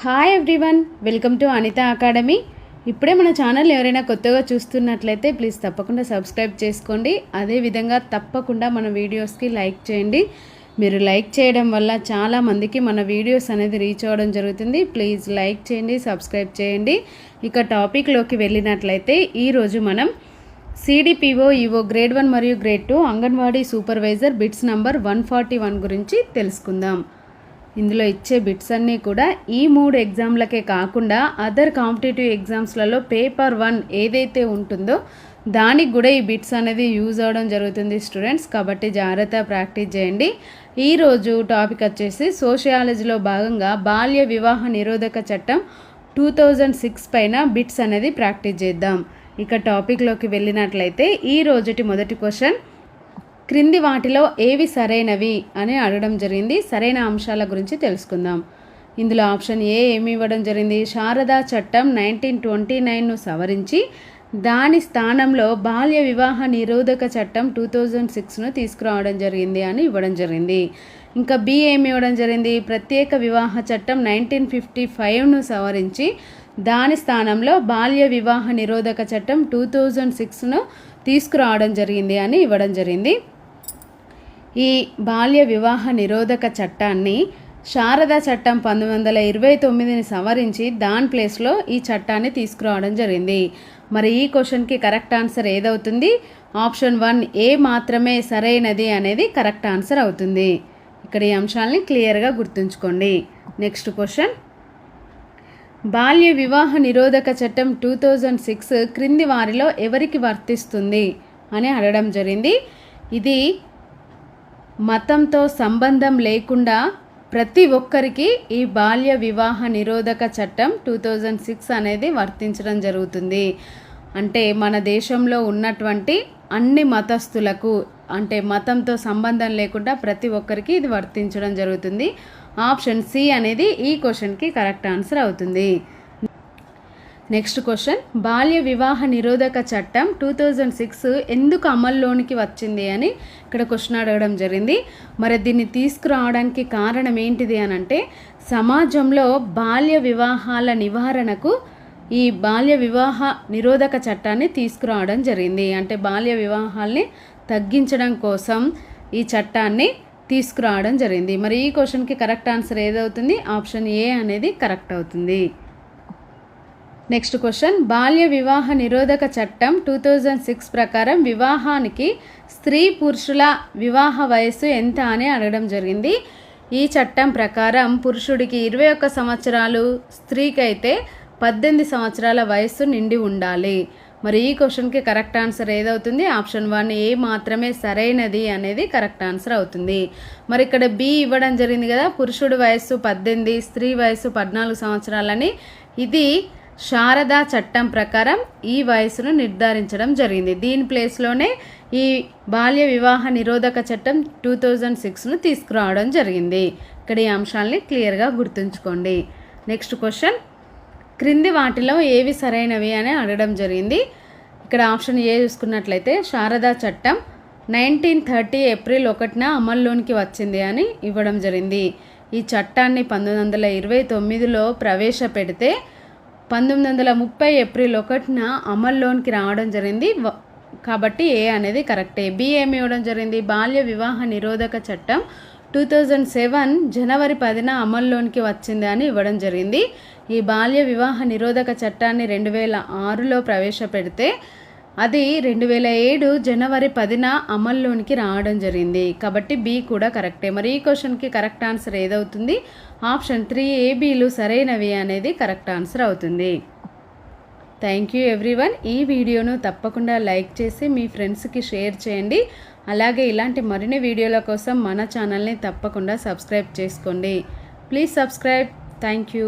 Hi everyone, welcome to Anita academy. ఇప్పుడే మన channel ఎవరైనా కొత్తగా చూస్తున్నట్లయితే ప్లీజ్ తప్పకుండా సబ్స్క్రైబ్ చేసుకోండి. అదేవిధంగా తప్పకుండా మన వీడియోస్కి లైక్ చేయండి. మీరు లైక్ చేయడం వల్ల చాలామందికి మన వీడియోస్ అనేది రీచ్ అవ్వడం జరుగుతుంది. ప్లీజ్ లైక్ చేయండి, సబ్స్క్రైబ్ చేయండి. ఇక టాపిక్లోకి వెళ్ళినట్లయితే ఈరోజు మనం సిడిపిఓ ఈఓ గ్రేడ్ 1 మరియు grade 2 anganwadi supervisor bits number 141 గురించి తెలుసుకుందాం. ఇందులో ఇచ్చే బిట్స్ అన్నీ కూడా ఈ 3 ఎగ్జామ్లకే కాకుండా అదర్ కాంపిటేటివ్ ఎగ్జామ్స్లలో పేపర్ 1 ఏదైతే ఉంటుందో దానికి కూడా ఈ బిట్స్ అనేది యూజ్ అవ్వడం జరుగుతుంది స్టూడెంట్స్. కాబట్టి జాగ్రత్తగా ప్రాక్టీస్ చేయండి. ఈరోజు టాపిక్ వచ్చేసి సోషియాలజీలో భాగంగా బాల్య వివాహ నిరోధక చట్టం 2006 పైన బిట్స్ అనేది ప్రాక్టీస్ చేద్దాం. ఇక టాపిక్లోకి వెళ్ళినట్లయితే ఈ రోజుటి మొదటి క్వశ్చన్, క్రింది వాటిలో ఏవి సరైనవి అని అడగడం జరిగింది. సరైన అంశాల గురించి తెలుసుకుందాం. ఇందులో ఆప్షన్ ఏ ఏమి ఇవ్వడం జరిగింది, శారదా చట్టం 1929ను సవరించి దాని స్థానంలో బాల్య వివాహ నిరోధక చట్టం 2006ను తీసుకురావడం జరిగింది అని ఇవ్వడం జరిగింది. ఇంకా బి ఏమి ఇవ్వడం జరిగింది, ప్రత్యేక వివాహ చట్టం 1955ను సవరించి దాని స్థానంలో బాల్య వివాహ నిరోధక చట్టం 2006ను తీసుకురావడం జరిగింది అని ఇవ్వడం జరిగింది. ఈ బాల్య వివాహ నిరోధక చట్టాన్ని శారదా చట్టం 1929ని సవరించి దాని ప్లేస్లో ఈ చట్టాన్ని తీసుకురావడం జరిగింది. మరి ఈ క్వశ్చన్కి కరెక్ట్ ఆన్సర్ ఏదవుతుంది? ఆప్షన్ 1 ఏ మాత్రమే సరైనది అనేది కరెక్ట్ ఆన్సర్ అవుతుంది. ఇక్కడ ఈ అంశాలని క్లియర్గా గుర్తుంచుకోండి. నెక్స్ట్ క్వశ్చన్, బాల్య వివాహ నిరోధక చట్టం 2006 క్రింది వారిలో ఎవరికి వర్తిస్తుంది అని అడగడం జరిగింది. ఇది మతంతో సంబంధం లేకుండా ప్రతి ఒక్కరికి ఈ బాల్య వివాహ నిరోధక చట్టం 2006 అనేది వర్తించడం జరుగుతుంది. అంటే మన దేశంలో ఉన్నటువంటి అన్ని మతస్థులకు, అంటే మతంతో సంబంధం లేకుండా ప్రతి ఒక్కరికి ఇది వర్తించడం జరుగుతుంది. ఆప్షన్ సి అనేది ఈ క్వశ్చన్కి కరెక్ట్ ఆన్సర్ అవుతుంది. నెక్స్ట్ క్వశ్చన్, బాల్య వివాహ నిరోధక చట్టం 2006 ఎందుకు అమల్లోనికి వచ్చింది అని ఇక్కడ క్వశ్చన్ అడగడం జరిగింది. మరి దీన్ని తీసుకురావడానికి కారణం ఏంటిది అని అంటే, సమాజంలో బాల్య వివాహాల నివారణకు ఈ బాల్య వివాహ నిరోధక చట్టాన్ని తీసుకురావడం జరిగింది. అంటే బాల్య వివాహాల్ని తగ్గించడం కోసం ఈ చట్టాన్ని తీసుకురావడం జరిగింది. మరి ఈ క్వశ్చన్కి కరెక్ట్ ఆన్సర్ ఏదవుతుంది? ఆప్షన్ ఏ అనేది కరెక్ట్ అవుతుంది. నెక్స్ట్ క్వశ్చన్, బాల్య వివాహ నిరోధక చట్టం 2006 ప్రకారం వివాహానికి స్త్రీ పురుషుల వివాహ వయస్సు ఎంత అని అడగడం జరిగింది. ఈ చట్టం ప్రకారం పురుషుడికి 21 సంవత్సరాలు, స్త్రీకి అయితే 18 సంవత్సరాల వయస్సు నిండి ఉండాలి. మరి ఈ క్వశ్చన్కి కరెక్ట్ ఆన్సర్ ఏదవుతుంది? ఆప్షన్ 1 ఏ మాత్రమే సరైనది అనేది కరెక్ట్ ఆన్సర్ అవుతుంది. మరి ఇక్కడ బి ఇవ్వడం జరిగింది కదా, పురుషుడి వయస్సు 18, స్త్రీ వయస్సు 14 సంవత్సరాలని. ఇది శారదా చట్టం ప్రకారం ఈ వయసును నిర్ధారించడం జరిగింది. దీని ప్లేస్లోనే ఈ బాల్య వివాహ నిరోధక చట్టం 2006ను తీసుకురావడం జరిగింది. ఇక్కడ ఈ అంశాలని క్లియర్గా గుర్తుంచుకోండి. నెక్స్ట్ క్వశ్చన్, క్రింది వాటిలో ఏవి సరైనవి అని అడగడం జరిగింది. ఇక్కడ ఆప్షన్ ఏ చూసుకున్నట్లయితే శారదా చట్టం 1930 ఏప్రిల్ 1న అమల్లోనికి వచ్చింది అని ఇవ్వడం జరిగింది. ఈ చట్టాన్ని 1929లో ప్రవేశపెడితే 1930 ఏప్రిల్ 1న అమల్లోనికి రావడం జరిగింది. కాబట్టి ఏ అనేది కరెక్టే. బి ఏమి ఇవ్వడం జరిగింది, బాల్య వివాహ నిరోధక చట్టం 2007 జనవరి 10న అమల్లోనికి వచ్చింది అని ఇవ్వడం జరిగింది. ఈ బాల్య వివాహ నిరోధక చట్టాన్ని 2006లో ప్రవేశపెడితే అది 2007 జనవరి 10న అమల్లోనికి రావడం జరిగింది. కాబట్టి బి కూడా కరెక్టే. మరి ఈ క్వశ్చన్కి కరెక్ట్ ఆన్సర్ ఏదవుతుంది? ఆప్షన్ 3 ఏబీలు సరైనవి అనేది కరెక్ట్ ఆన్సర్ అవుతుంది. Thank you everyone. ఈ వీడియోను తప్పకుండా లైక్ చేసి మీ ఫ్రెండ్స్కి షేర్ చేయండి. అలాగే ఇలాంటి మరిన్ని వీడియోల కోసం మన ఛానల్ని తప్పకుండా సబ్స్క్రైబ్ చేసుకోండి. Please subscribe. Thank you.